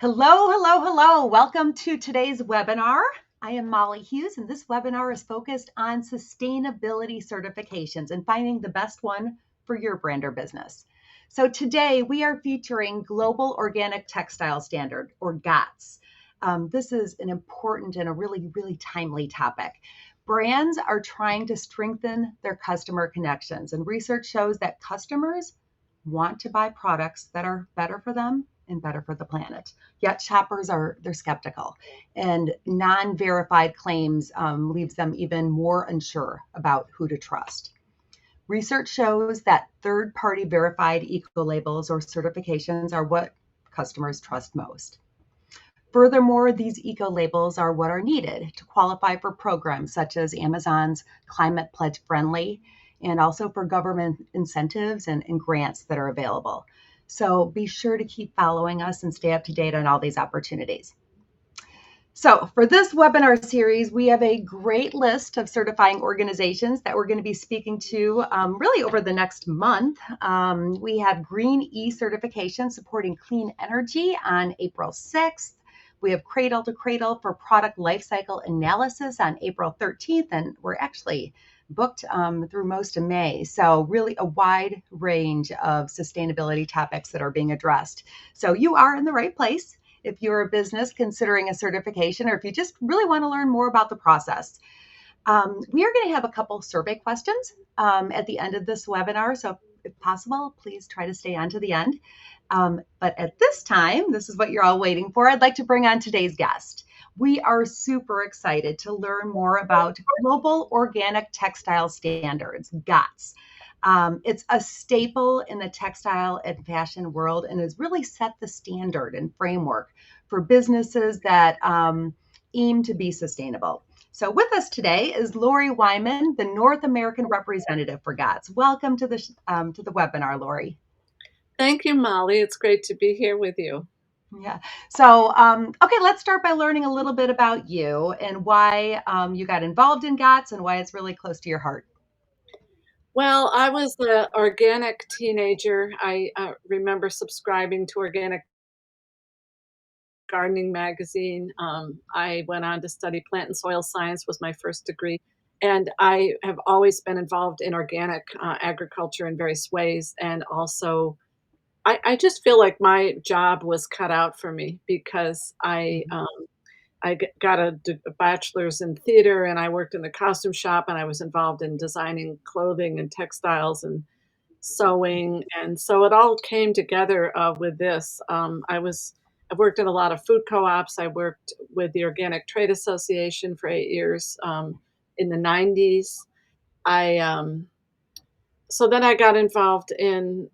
Hello, hello, hello. Welcome to today's webinar. I am Molly Hughes, and this webinar is focused on sustainability certifications and finding the best one for your brand or business. So today we are featuring Global Organic Textile Standard, or GOTS. This is an important and a really, really timely topic. Brands are trying to strengthen their customer connections, and research shows that customers want to buy products that are better for them and better for the planet. Yet shoppers they're skeptical, and non-verified claims leaves them even more unsure about who to trust. Research shows that third-party verified eco-labels or certifications are what customers trust most. Furthermore, these eco-labels are what are needed to qualify for programs such as Amazon's Climate Pledge Friendly, and also for government incentives and grants that are available. So be sure to keep following us and stay up to date on all these opportunities. So for this webinar series, we have a great list of certifying organizations that we're going to be speaking to really over the next month. We have Green E certification supporting clean energy on April 6th. We have Cradle to Cradle for product lifecycle analysis on April 13th, and we're actually booked through most of May. So really a wide range of sustainability topics that are being addressed. So you are in the right place if you're a business considering a certification, or if you just really want to learn more about the process. We are going to have a couple survey questions at the end of this webinar. So if possible, please try to stay on to the end. But at this time, this is what you're all waiting for. I'd like to bring on today's guest. We are super excited to learn more about Global Organic Textile Standards, GOTS. It's a staple in the textile and fashion world and has really set the standard and framework for businesses that aim to be sustainable. So with us today is Lori Wyman, the North American representative for GOTS. Welcome to the webinar, Lori. Thank you, Molly. It's great to be here with you. Yeah. So, okay, let's start by learning a little bit about you and why you got involved in GOTS and why it's really close to your heart. Well, I was an organic teenager. I remember subscribing to Organic Gardening magazine. I went on to study plant and soil science, was my first degree. And I have always been involved in organic agriculture in various ways. And also, I just feel like my job was cut out for me because got a bachelor's in theater, and I worked in the costume shop, and I was involved in designing clothing and textiles and sewing, and so it all came together with this. I've worked in a lot of food co-ops. I worked with the Organic Trade Association for 8 years in the 90s. I So then I got involved in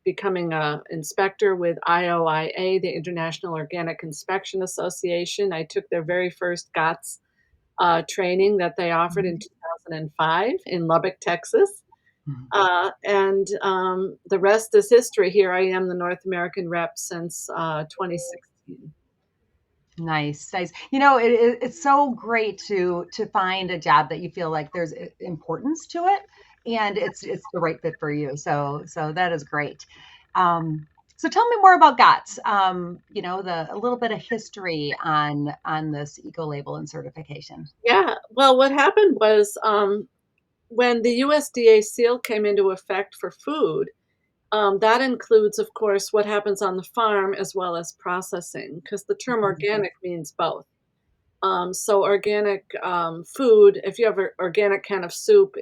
becoming an inspector with IOIA, the International Organic Inspection Association. I took their very first GOTS training that they offered in 2005 in Lubbock, Texas. And the rest is history. Here I am, the North American rep since 2016. Nice, nice. It's so great to find a job that you feel like there's importance to it, and it's the right fit for you. So that is great. So tell me more about GOTS. A little bit of history on this eco label and certification. Yeah, well, what happened was when the USDA seal came into effect for food, that includes, of course, what happens on the farm as well as processing, because the term organic means both. So organic food, if you have an organic can of soup,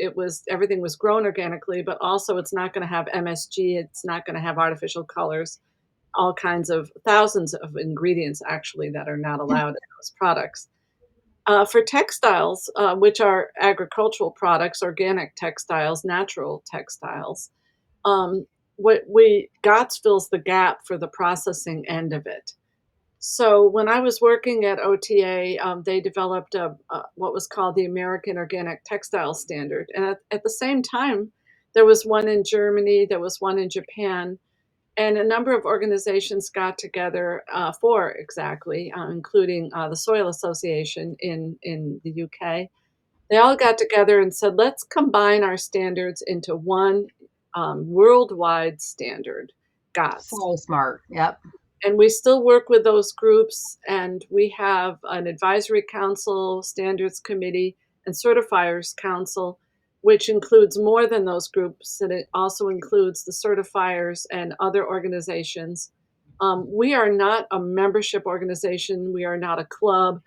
everything was grown organically, but also it's not going to have MSG, it's not going to have artificial colors, all kinds of thousands of ingredients actually that are not allowed in those products. For textiles, which are agricultural products, organic textiles, natural textiles, um, what we GOTS fills the gap for the processing end of it. So when I was working at OTA, they developed what was called the American Organic Textile Standard, and at the same time, there was one in Germany, there was one in Japan, and a number of organizations got together for exactly, including the Soil Association in the UK. They all got together and said, let's combine our standards into one worldwide standard, GOTS. So smart. Yep. And we still work with those groups, and we have an advisory council, standards committee, and certifiers council, which includes more than those groups, and it also includes the certifiers and other organizations. We are not a membership organization. We are not a club.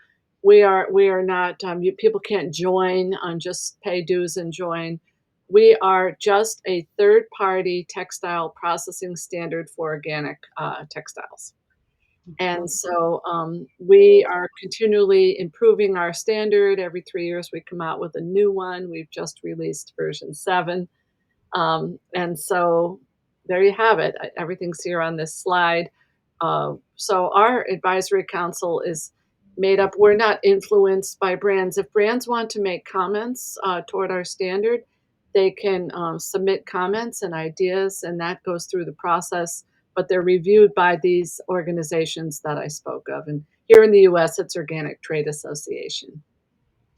We are not. People can't join and just pay dues and join. We are just a third party textile processing standard for organic textiles. And so we are continually improving our standard. Every 3 years, we come out with a new one. We've just released version 7. And so there you have it. Everything's here on this slide. So our advisory council is made up. We're not influenced by brands. If brands want to make comments toward our standard, they can submit comments and ideas, and that goes through the process. But they're reviewed by these organizations that I spoke of. And here in the US, it's Organic Trade Association.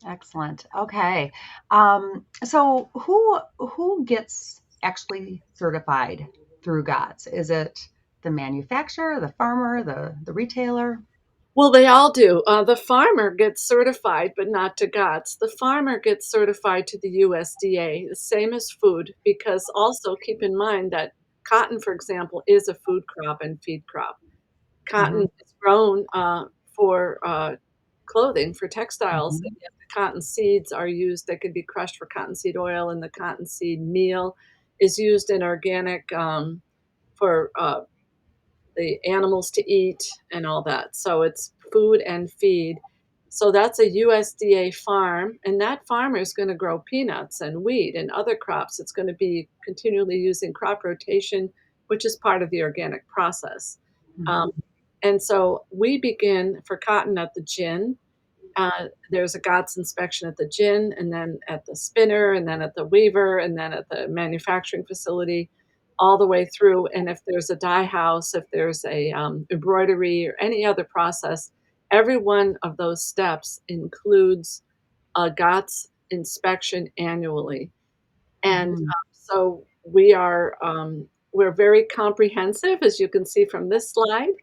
Excellent. Okay. So who gets actually certified through GOTS? Is it the manufacturer, the farmer, the retailer? Well, they all do. The farmer gets certified, but not to GOTS. The farmer gets certified to the USDA, the same as food, because also keep in mind that cotton, for example, is a food crop and feed crop. Hmm. Cotton is grown for clothing, for textiles, and Hmm. yet the cotton seeds are used. They could be crushed for cottonseed oil, and the cottonseed meal is used in organic for the animals to eat and all that. So it's food and feed. So that's a USDA farm, and that farmer is going to grow peanuts and wheat and other crops. It's going to be continually using crop rotation, which is part of the organic process. Um, Hmm. and so we begin for cotton at the gin. There's a GOTS inspection at the gin, and then at the spinner, and then at the weaver, and then at the manufacturing facility, all the way through. And if there's a dye house, if there's a embroidery or any other process, every one of those steps includes a GOTS inspection annually. And Hmm. so we're very comprehensive, as you can see from this slide.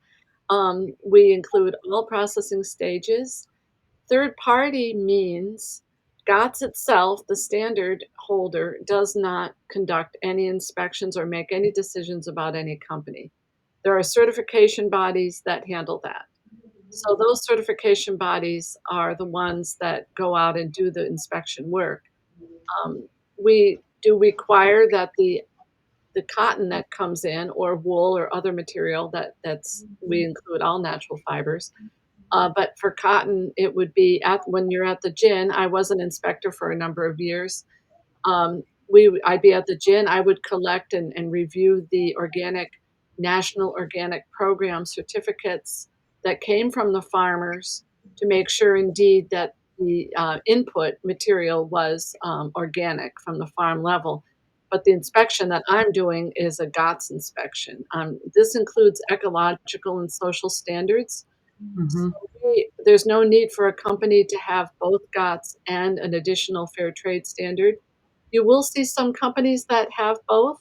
We include all processing stages. Third party means GOTS itself, the standard holder, does not conduct any inspections or make any decisions about any company. There are certification bodies that handle that. So those certification bodies are the ones that go out and do the inspection work. We do require that the cotton that comes in, or wool or other material that's we include all natural fibers, but for cotton, it would be at when you're at the gin. I was an inspector for a number of years. I'd be at the gin. I would collect and review the national organic program certificates that came from the farmers to make sure indeed that the input material was organic from the farm level. But the inspection that I'm doing is a GOTS inspection. This includes ecological and social standards. So Hmm. there's no need for a company to have both GOTS and an additional fair trade standard. You will see some companies that have both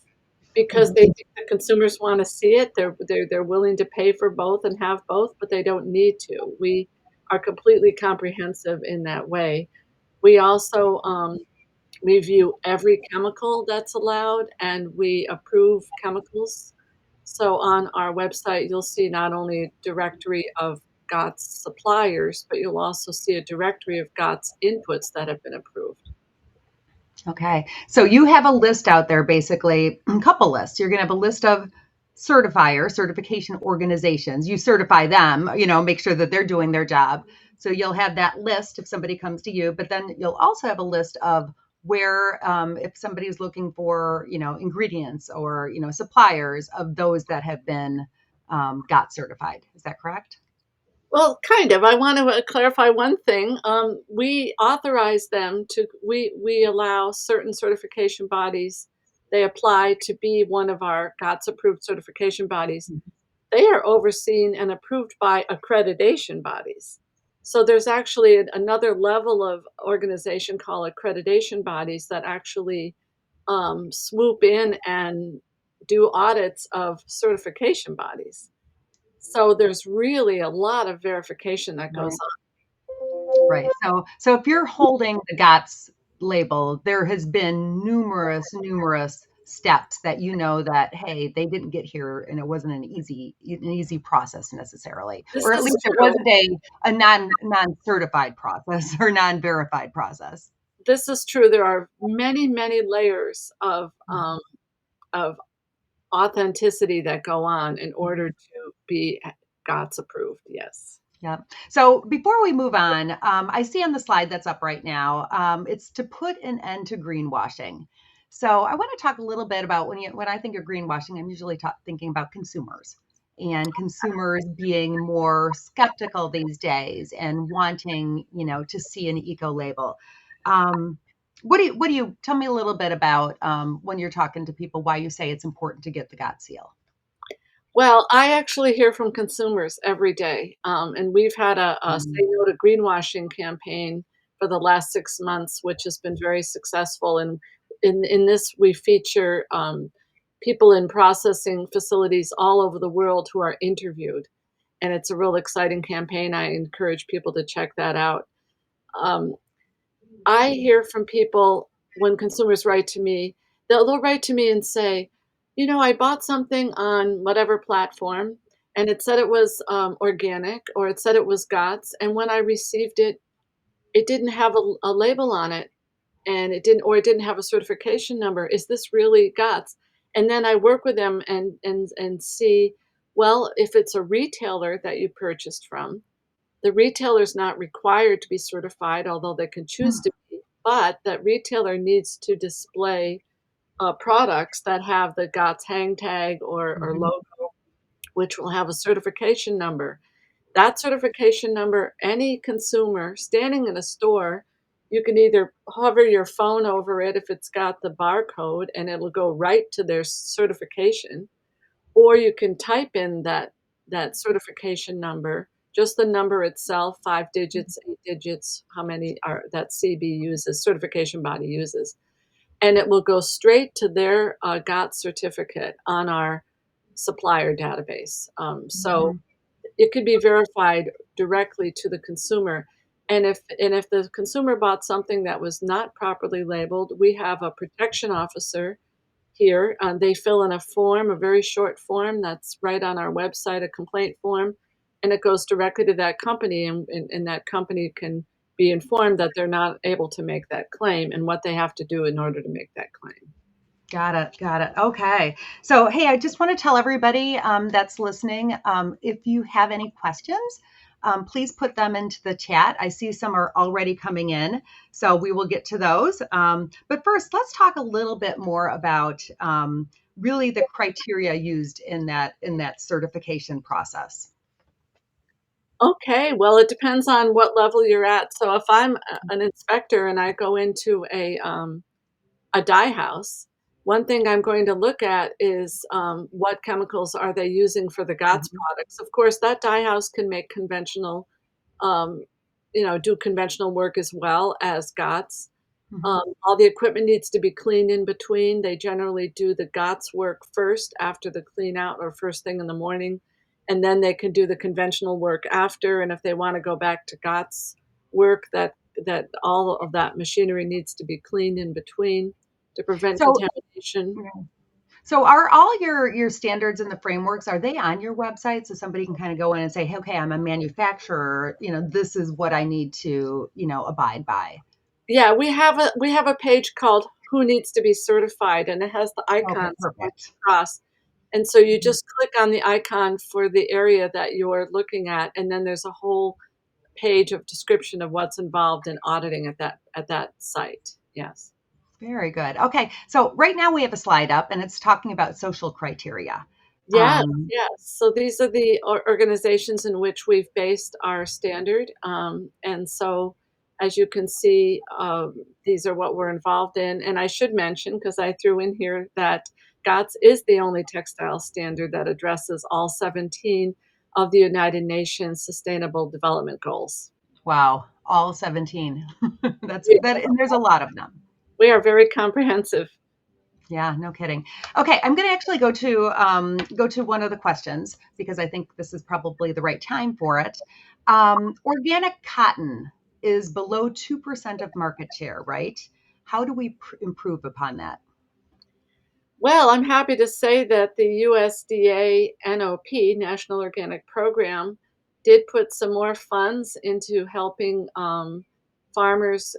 because they Hmm. think the consumers want to see it. They're willing to pay for both and have both, but they don't need to. We are completely comprehensive in that way. We also review every chemical that's allowed, and we approve chemicals. So on our website, you'll see not only a directory of GOTS suppliers, but you'll also see a directory of GOTS inputs that have been approved. Okay. So you have a list out there, basically, a couple lists. You're going to have a list of certification organizations. You certify them, make sure that they're doing their job. So you'll have that list if somebody comes to you, but then you'll also have a list of where, if somebody's looking for, ingredients or, suppliers of those that have been got certified. Is that correct? Well, kind of. I want to clarify one thing. We authorize them to. We allow certain certification bodies. They apply to be one of our GOTS approved certification bodies. They are overseen and approved by accreditation bodies. So there's actually another level of organization called accreditation bodies that actually swoop in and do audits of certification bodies. So there's really a lot of verification that goes Right. on. Right. So if you're holding the GOTS label, there has been numerous steps that you know that, hey, they didn't get here and it wasn't an easy process necessarily, This or at is least it true. wasn't a non-certified process or non-verified process. This is true. There are many, many layers of authenticity that go on in order to be GOTS approved. Yes. Yeah. So before we move on, I see on the slide that's up right now, it's to put an end to greenwashing. So I want to talk a little bit about when I think of greenwashing, I'm usually thinking about consumers and consumers being more skeptical these days and wanting, to see an eco label. Um, what do you tell me a little bit about when you're talking to people, why you say it's important to get the GOT seal? Well, I actually hear from consumers every day, and we've had a Say Mhm. No to Greenwashing campaign for the last 6 months, which has been very successful, and in this, we feature, people in processing facilities all over the world who are interviewed, and it's a real exciting campaign. I encourage people to check that out. Um, I hear from people when consumers write to me, they'll write to me and say, I bought something on whatever platform and it said it was organic or it said it was GOTS. And when I received it, it didn't have a label on it and it didn't have a certification number. Is this really GOTS? And then I work with them and see, well, if it's a retailer that you purchased from, the retailer is not required to be certified, although they can choose to be, but that retailer needs to display, products that have the GOTS hang tag or Mhm. logo, which will have a certification number. That certification number, any consumer standing in a store, you can either hover your phone over it if it's got the barcode, and it'll go right to their certification, or you can type in that certification number, just the number itself, 5 digits, 8 digits, how many are that CB uses, certification body uses, and it will go straight to their, GOTS certificate on our supplier database. So Mhm. it could be verified directly to the consumer, and if the consumer bought something that was not properly labeled, we have a protection officer here. They fill in a form, a very short form that's right on our website, a complaint form, and it goes directly to that company, and that company can be informed that they're not able to make that claim and what they have to do in order to make that claim. Got it. Got it. Okay. So, hey, I just want to tell everybody that's listening, if you have any questions, please put them into the chat. I see some are already coming in, so we will get to those. But first, let's talk a little bit more about really the criteria used in that certification process. Okay, well, it depends on what level you're at. So if I'm an inspector and I go into a dye house, one thing I'm going to look at is, what chemicals are they using for the GOTS Mhm. products. Of course, that dye house can make um, do conventional work as well as GOTS. Mhm. All the equipment needs to be cleaned in between. They generally do the GOTS work first after the clean out or first thing in the morning, and then they can do the conventional work after. And if they want to go back to GOTS work, that all of that machinery needs to be cleaned in between to prevent So, contamination. yeah. So are all your standards and the frameworks, are they on your website so somebody can kind of go in and say, hey, okay, I'm a manufacturer, this is what I need to, abide by. Yeah, we have a page called "Who Needs to Be Certified," and it has the Okay, icons pointing perfect. across, and so you Mhm. just click on the icon for the area that you're looking at, and then there's a whole page of description of what's involved in auditing at that site. Yes. Very good. Okay, so right now we have a slide up and it's talking about social criteria. Yes, Um, yes. So these are the organizations in which we've based our standard. And so, as you can see, these are what we're involved in. And I should mention, because I threw in here, that GOTS is the only textile standard that addresses all 17 of the United Nations Sustainable Development Goals. wow, all 17. That's We that, and there's a lot of them. we are very comprehensive. Yeah, no kidding. Okay, I'm going to actually go to one of the questions because I think this is probably the right time for it. Organic cotton is below 2% of market share, right? How do we improve upon that? Well, I'm happy to say that the USDA NOP, National Organic Program, did put some more funds into helping farmers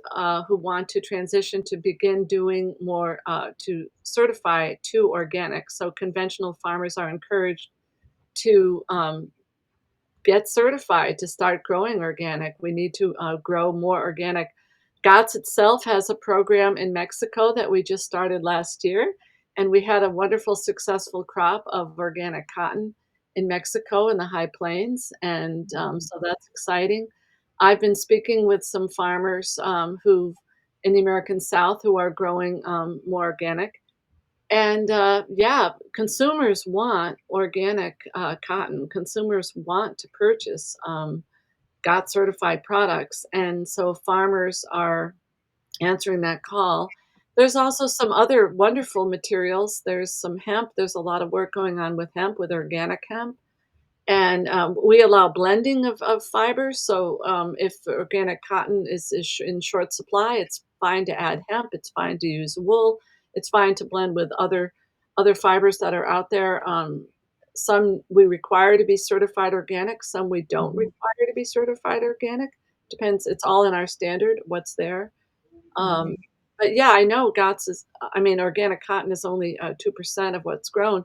who want to transition to begin doing more to certify to organic. So conventional farmers are encouraged to get certified to start growing organic. We need to grow more organic. GOTS itself has a program in Mexico that we just started last year, and we had a wonderful, successful crop of organic cotton in Mexico in the high plains, and so that's exciting. I've been speaking with some farmers who in the American South who are growing more organic, and, yeah, consumers want organic, cotton. Consumers want to purchase, GOT certified products, and so farmers are answering that call. There's also some other wonderful materials. There's some hemp. There's a lot of work going on with hemp, with organic hemp. And, we allow blending of fibers, so, if organic cotton is in short supply, it's fine to add hemp, it's fine to use wool, it's fine to blend with other fibers that are out there. Some we require to be certified organic, some we don't Mhm, require to be certified organic. Depends, it's all in our standard, what's there. mhm. Um, but yeah, I know GOTS is I mean, organic cotton is only, 2% of what's grown,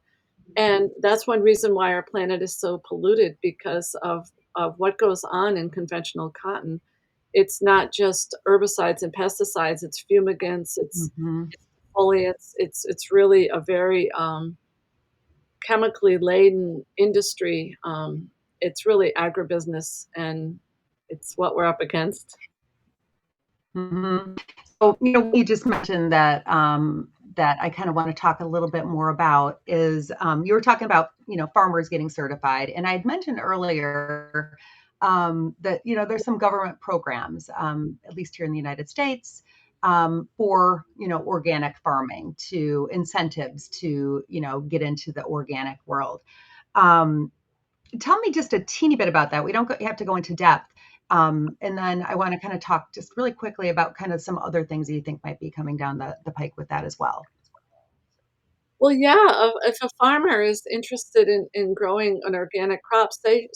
and that's one reason why our planet is so polluted because of what goes on in conventional cotton. It's not just herbicides and pesticides, it's fumigants, Mhm. it's defoliants, it's really a very, chemically laden industry. It's really agribusiness, and it's what we're up against. Mhm. So, you just mentioned that that I kind of want to talk a little bit more about is you were talking about farmers getting certified, and I had mentioned earlier that there's some government programs, at least here in the United States, for organic farming to incentives to get into the organic world. Um, Tell me just a teeny bit about that. We don't have to go into depth. And then I want to kind of talk just really quickly about kind of some other things that you think might be coming down the pike with that as well. Well, yeah, if a farmer is interested in growing an organic crop, say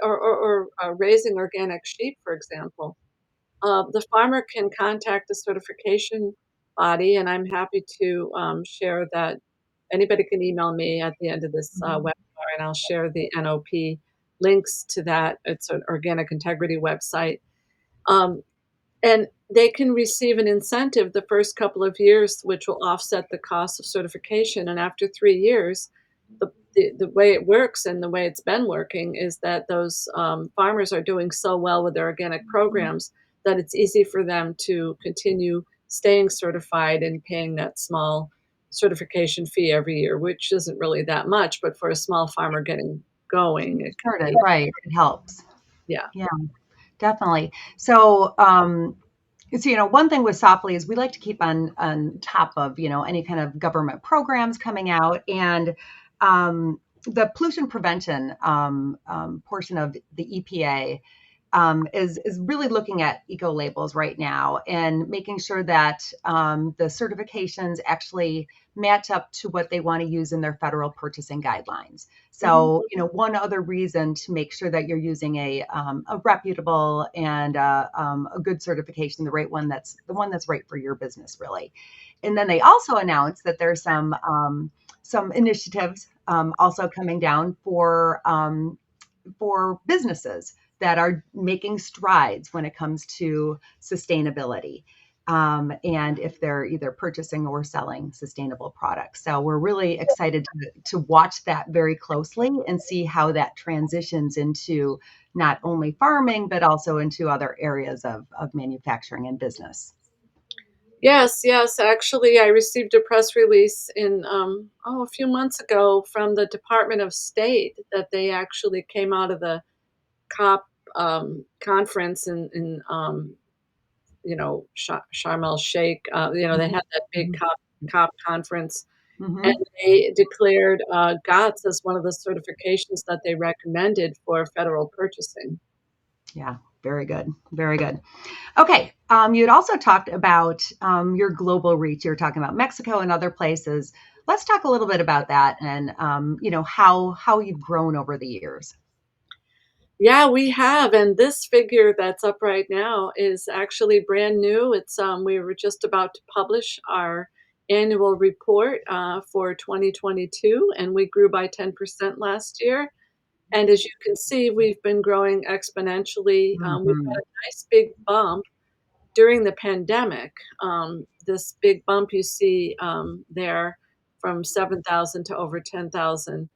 or raising organic sheep, for example, the farmer can contact the certification body, and I'm happy to share that. Anybody can email me at the end of this Mhm. webinar, and I'll share the NOP links to that. It's an organic integrity website. Um, and they can receive an incentive the first couple of years, which will offset the cost of certification. And after 3 years, the way it works and the way it's been working is that those farmers are doing so well with their organic programs that it's easy for them to continue staying certified and paying that small certification fee every year, which isn't really that much, but for a small farmer getting going, it can Started, be, right. It helps. yeah. Yeah, definitely. So, one thing with Softly is we like to keep on top of, any kind of government programs coming out, and the pollution prevention portion of the EPA is really looking at eco labels right now and making sure that the certifications actually match up to what they want to use in their federal purchasing guidelines. Mhm. So, one other reason to make sure that you're using a reputable and a good certification, the one that's right for your business, really. And then they also announced that there's some initiatives also coming down for businesses that are making strides when it comes to sustainability. And if they're either purchasing or selling sustainable products. So we're really excited to watch that very closely and see how that transitions into not only farming, but also into other areas of manufacturing and business. Yes, yes. Actually, I received a press release a few months ago from the Department of State that they actually came out of the COP conference in Sharm el Sheikh. They Mhm, had that big mhm, COP conference, and Hmm. they declared GOTS as one of the certifications that they recommended for federal purchasing. Yeah, very good. Very good. Okay. You had also talked about your global reach. You were talking about Mexico and other places. Let's talk a little bit about that and how you've grown over the years. Yeah, we have, and this figure that's up right now is actually brand new. It's we were just about to publish our annual report for 2022, and we grew by 10% last year. And as you can see, we've been growing exponentially. We've Hmm. had a nice big bump during the pandemic. This big bump you see there from 7,000 to over 10,000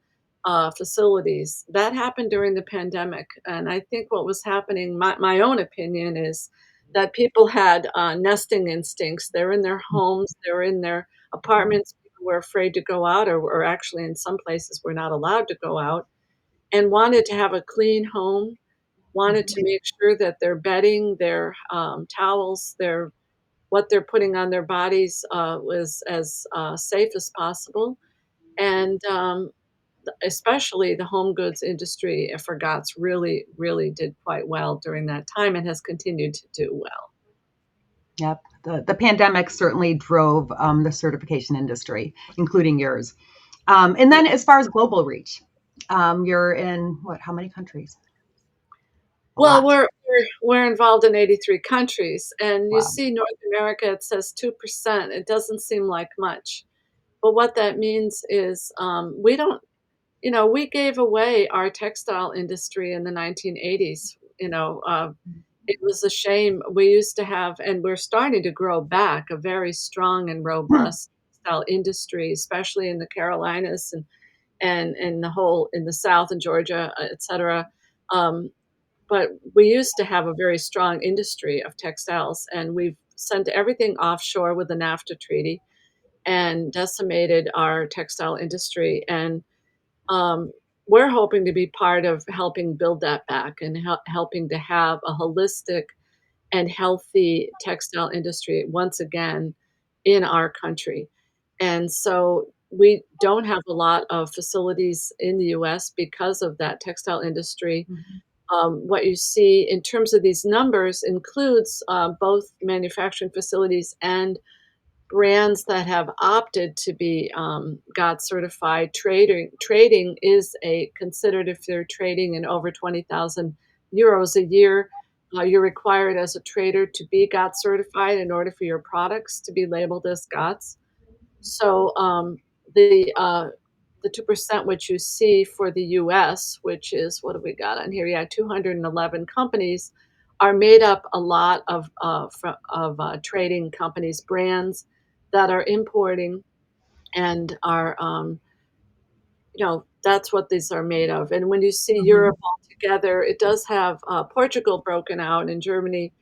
facilities. That happened during the pandemic. And I think what was happening, my own opinion is that people had nesting instincts. They're in their homes, they're in their apartments. People were afraid to go out, or actually, in some places, were not allowed to go out, and wanted to have a clean home, wanted to make sure that their bedding, their towels, their what they're putting on their bodies was as safe as possible. And especially the home goods industry for GOTS really, really did quite well during that time and has continued to do well. Yep. The pandemic certainly drove the certification industry, including yours. And then as far as global reach, you're in what, how many countries? A Well, lot. we're involved in 83 countries, and you Wow. see North America, it says 2%. It doesn't seem like much. But what that means is we don't, we gave away our textile industry in the 1980s. It was a shame. We used to have, and we're starting to grow back, a very strong and robust textile industry, especially in the Carolinas and the whole in the South and Georgia, et cetera. Um, but we used to have a very strong industry of textiles, and we've sent everything offshore with the NAFTA treaty and decimated our textile industry. And um, we're hoping to be part of helping build that back and helping to have a holistic and healthy textile industry once again in our country. And so we don't have a lot of facilities in the US because of that textile industry. Mhm. What you see in terms of these numbers includes both manufacturing facilities and brands that have opted to be GOT certified. Trading is a considered if they're trading in over 20,000 euros a year. You're required as a trader to be GOT certified in order for your products to be labeled as GOTS. So the 2% which you see for the US, which is what have we got on here? Yeah, 211 companies are made up a lot of trading companies, brands that are importing and are that's what these are made of. And when you see Europe Mhm. all together, it does have Portugal broken out and Germany.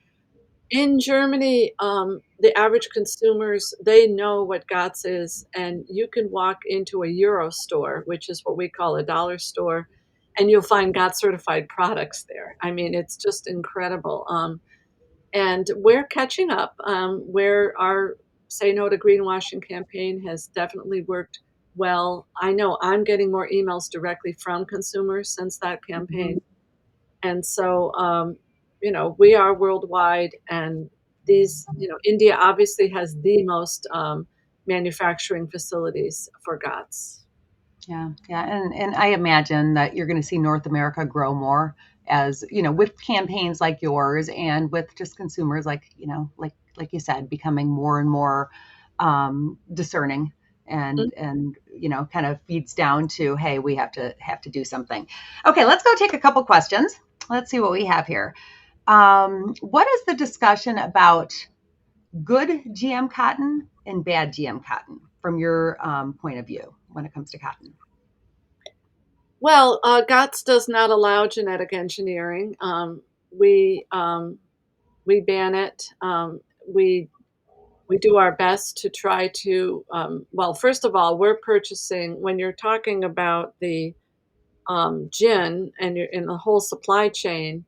In Germany, the average consumers, they know what GOTS is, and you can walk into a Euro store, which is what we call a dollar store, and you'll find GOTS certified products there. I mean, it's just incredible. And we're catching up, where our Say No to Greenwashing campaign has definitely worked well. I know I'm getting more emails directly from consumers since that campaign. Mhm. And so, we are worldwide, and India obviously has the most manufacturing facilities for GOTS. Yeah, yeah, and I imagine that you're going to see North America grow more as with campaigns like yours and with just consumers like like you said, becoming more and more discerning and kind of feeds down to, hey, we have to do something. Okay, let's go take a couple questions. Let's see what we have here. What is the discussion about good GM cotton and bad GM cotton from your point of view when it comes to cotton? Well, GOTS does not allow genetic engineering. We we ban it. We we do our best to try to. Well, first of all, we're purchasing when you're talking about the gin and you're in the whole supply chain.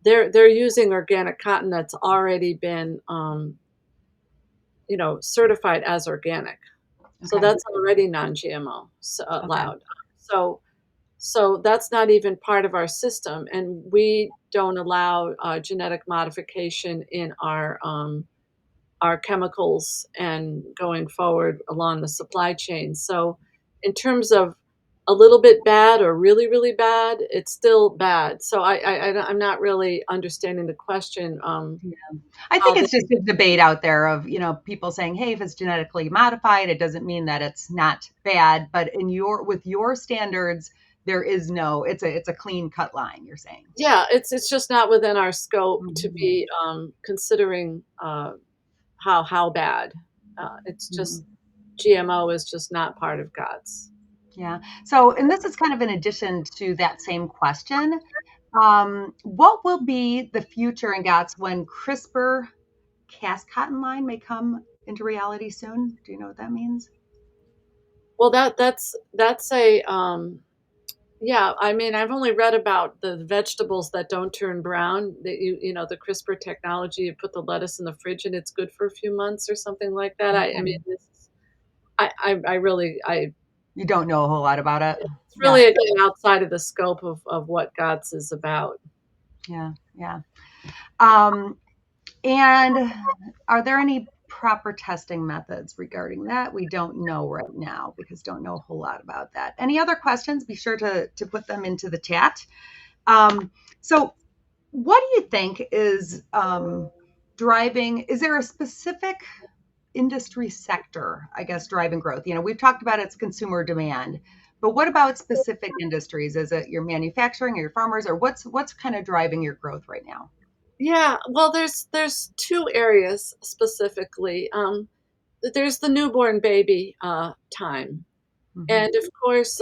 They're using organic cotton that's already been certified as organic. So Okay. that's already non-GMO Okay. allowed. So so that's not even part of our system, and we don't allow genetic modification in our chemicals and going forward along the supply chain. So in terms of a little bit bad or really, really bad, it's still bad. So I'm not really understanding the question, Yeah. I how think they it's just a debate out there of, people saying, hey, if it's genetically modified, it doesn't mean that it's not bad. But with your standards, there is no, it's a clean cut line, you're saying. yeah, it's just not within our scope to Mhm. be, considering, how bad. It's just Mhm. GMO is just not part of God's. Yeah. So, and this is kind of in addition to that same question. What will be the future in GATS when CRISPR Cas cotton line may come into reality soon? Do you know what that means? Well, that's a, yeah, I mean, I've only read about the vegetables that don't turn brown, that the CRISPR technology, you put the lettuce in the fridge and it's good for a few months or something like that. I mean, Mhm. this is I really You don't know a whole lot about it? it's Yeah. really, again, outside of the scope of what GOTS is about. Yeah. Yeah. Um, and are there any proper testing methods regarding that? We don't know right now because don't know a whole lot about that. Any other questions? Be sure to put them into the chat. Um, so what do you think is driving? Is there a specific industry sector, I guess, driving growth? We've talked about its consumer demand, but what about specific industries? Is it your manufacturing or your farmers, or what's kind of driving your growth right now? Yeah, well, there's 2 areas specifically. There's the newborn baby, time, Hmm. and of course,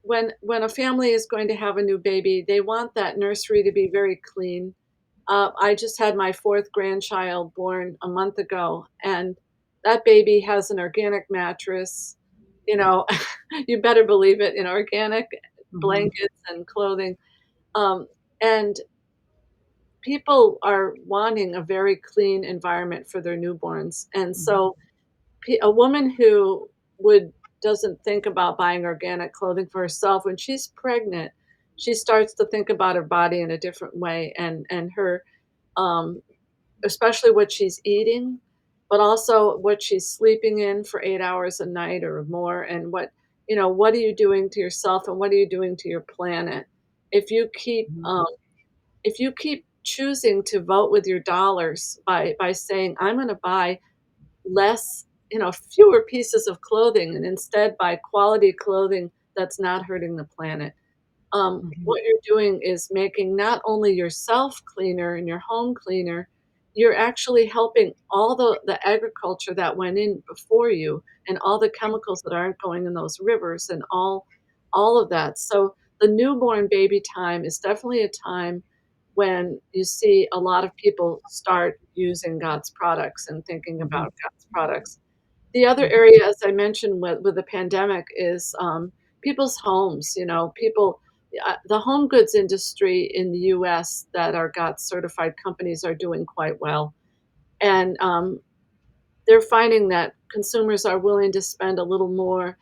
when a family is going to have a new baby, they want that nursery to be very clean. I just had my 4th grandchild born a month ago, and that baby has an organic mattress, you know, you better believe it, organic Hmm. blankets and clothing, and people are wanting a very clean environment for their newborns, and Hmm. so a woman who would doesn't think about buying organic clothing for herself when she's pregnant, she starts to think about her body in a different way, and her, um, especially what she's eating, but also what she's sleeping in for 8 hours a night or more, and what are you doing to yourself and what are you doing to your planet? If you keep Hmm. um, if you keep choosing to vote with your dollars by saying, "I'm gonna buy less, fewer pieces of clothing and instead buy quality clothing that's not hurting the planet." Hmm. What you're doing is making not only yourself cleaner and your home cleaner, you're actually helping all the agriculture that went in before you and all the chemicals that aren't going in those rivers and all of that. So the newborn baby time is definitely a time when you see a lot of people start using God's products and thinking Hmm. about God's products. The other area, as I mentioned with the pandemic, is, people's homes, the home goods industry in the US that are GOTS certified companies are doing quite well, and, they're finding that consumers are willing to spend a little more,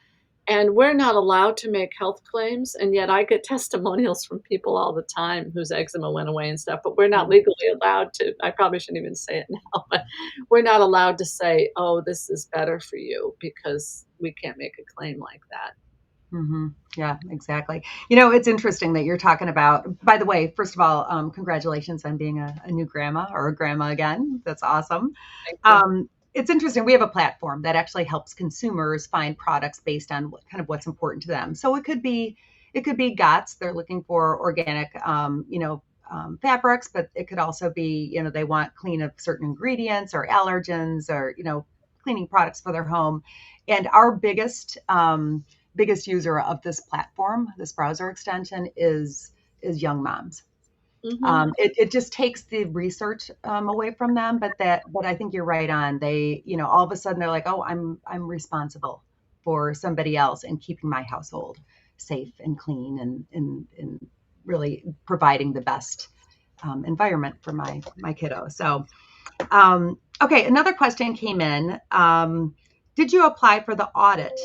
and we're not allowed to make health claims, and yet I get testimonials from people all the time whose eczema went away and stuff, but we're not legally allowed to. I probably shouldn't even say it now, but we're not allowed to say, "Oh, this is better for you," because we can't make a claim like that. Hmm. Yeah, exactly. It's interesting that you're talking about. By the way, first of all, congratulations on being a new grandma or a grandma again. That's awesome. Thank you. It's interesting. We have a platform that actually helps consumers find products based on what's important to them. So it could be GOTS. They're looking for organic, fabrics, but it could also be, they want clean of certain ingredients or allergens or cleaning products for their home. And our biggest user of this platform, this browser extension, is young moms. Mhm. It just takes the research away from them, but I think you're right on. They, all of a sudden they're like, oh, I'm responsible for somebody else and keeping my household safe and clean and really providing the best environment for my kiddo. So okay, another question came in. Did you apply for the audit?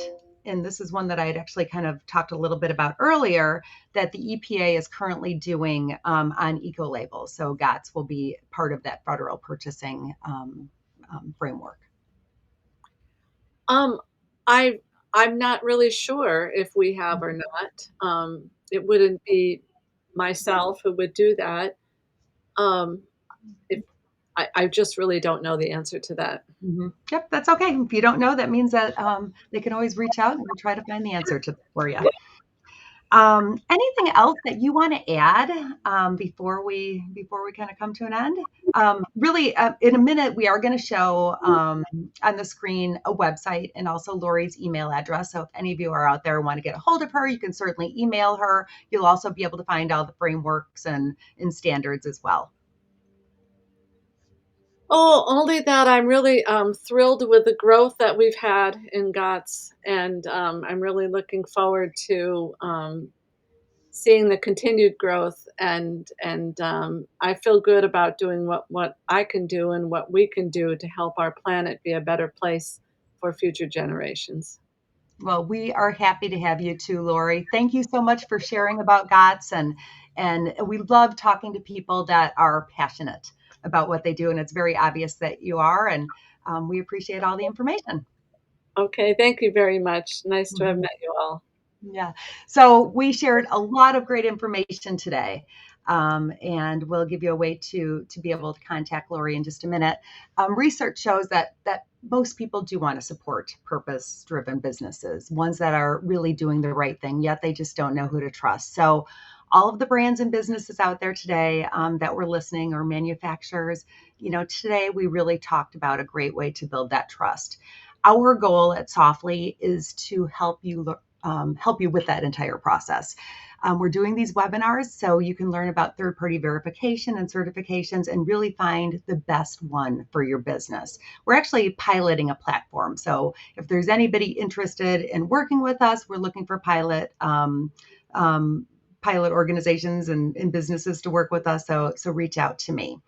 And this is one that I had actually kind of talked a little bit about earlier, that the EPA is currently doing on eco labels. So GOTS will be part of that federal purchasing framework. Um, I I'm not really sure if we have or not. It wouldn't be myself who would do that. Um, if I just really don't know the answer to that. Yep, that's okay. If you don't know, that means that they can always reach out and we'll try to find the answer to for you. Anything else that you want to add before we kind of come to an end? Really, in a minute, we are going to show on the screen a website and also Lori's email address. So if any of you are out there and want to get a hold of her, you can certainly email her. You'll also be able to find all the frameworks and standards as well. Oh, only that I'm really thrilled with the growth that we've had in GOTS, and I'm really looking forward to seeing the continued growth. And I feel good about doing what I can do and what we can do to help our planet be a better place for future generations. Well, we are happy to have you too, Lori. Thank you so much for sharing about GOTS, and we love talking to people that are passionate about what they do, and it's very obvious that you are, and we appreciate all the information. Okay, thank you very much. Nice to have Mhm. met you all. Yeah. So we shared a lot of great information today. And we'll give you a way to be able to contact Lori in just a minute. Research shows that most people do want to support purpose-driven businesses, ones that are really doing the right thing, yet they just don't know who to trust. So all of the brands and businesses out there today that were listening, or manufacturers, today we really talked about a great way to build that trust. Our goal at Softly is to help you with that entire process. We're doing these webinars so you can learn about third-party verification and certifications and really find the best one for your business. We're actually piloting a platform. So if there's anybody interested in working with us, we're looking for pilot organizations and businesses to work with us. So reach out to me.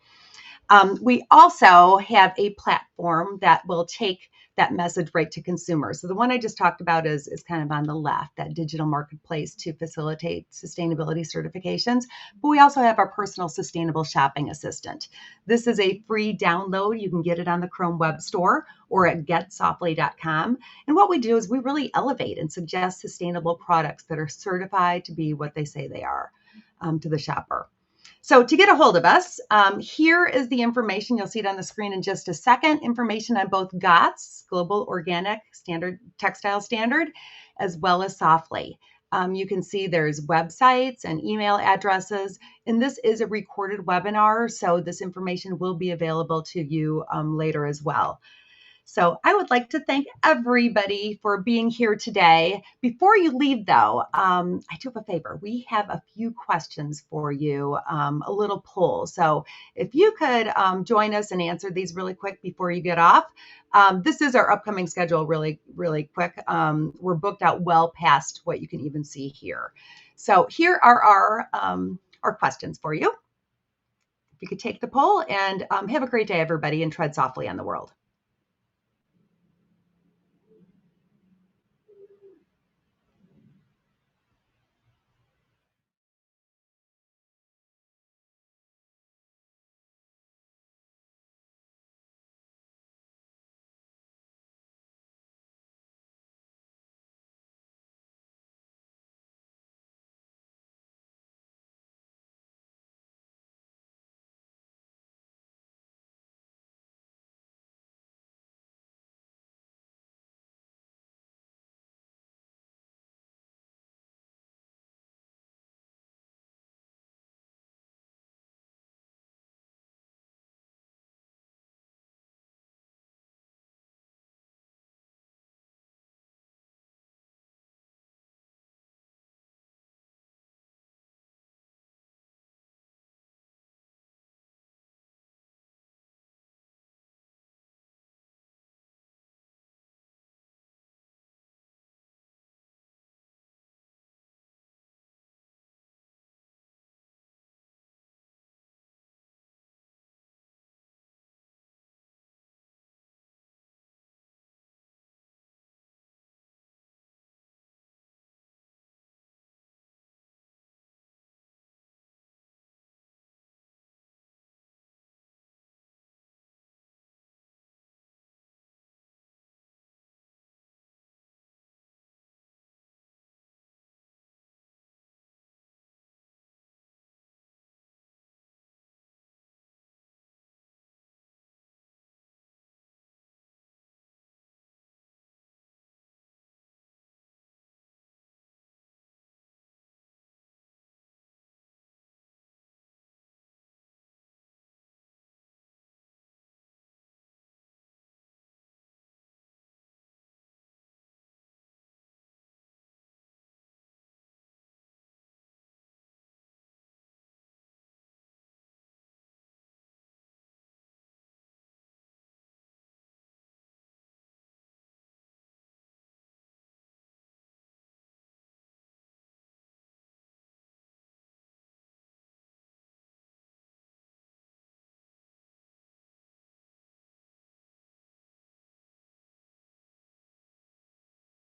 We also have a platform that will take that message right to consumers. So the one I just talked about is kind of on the left, that digital marketplace to facilitate sustainability certifications. But we also have our personal sustainable shopping assistant. This is a free download. You can get it on the Chrome Web Store or at getsoftly.com. And what we do is we really elevate and suggest sustainable products that are certified to be what they say they are to the shopper. So to get a hold of us, here is the information. You'll see it on the screen in just a second. Information on both GOTS, Global Organic Textile Standard, as well as Softly. You can see there's websites and email addresses, and this is a recorded webinar, so this information will be available to you later as well. So I would like to thank everybody for being here today. Before you leave, though, I do have a favor. We have a few questions for you, a little poll. So if you could join us and answer these really quick before you get off. This is our upcoming schedule really, really quick. We're booked out well past what you can even see here. So here are our questions for you. If you could take the poll, and have a great day, everybody, and tread softly on the world.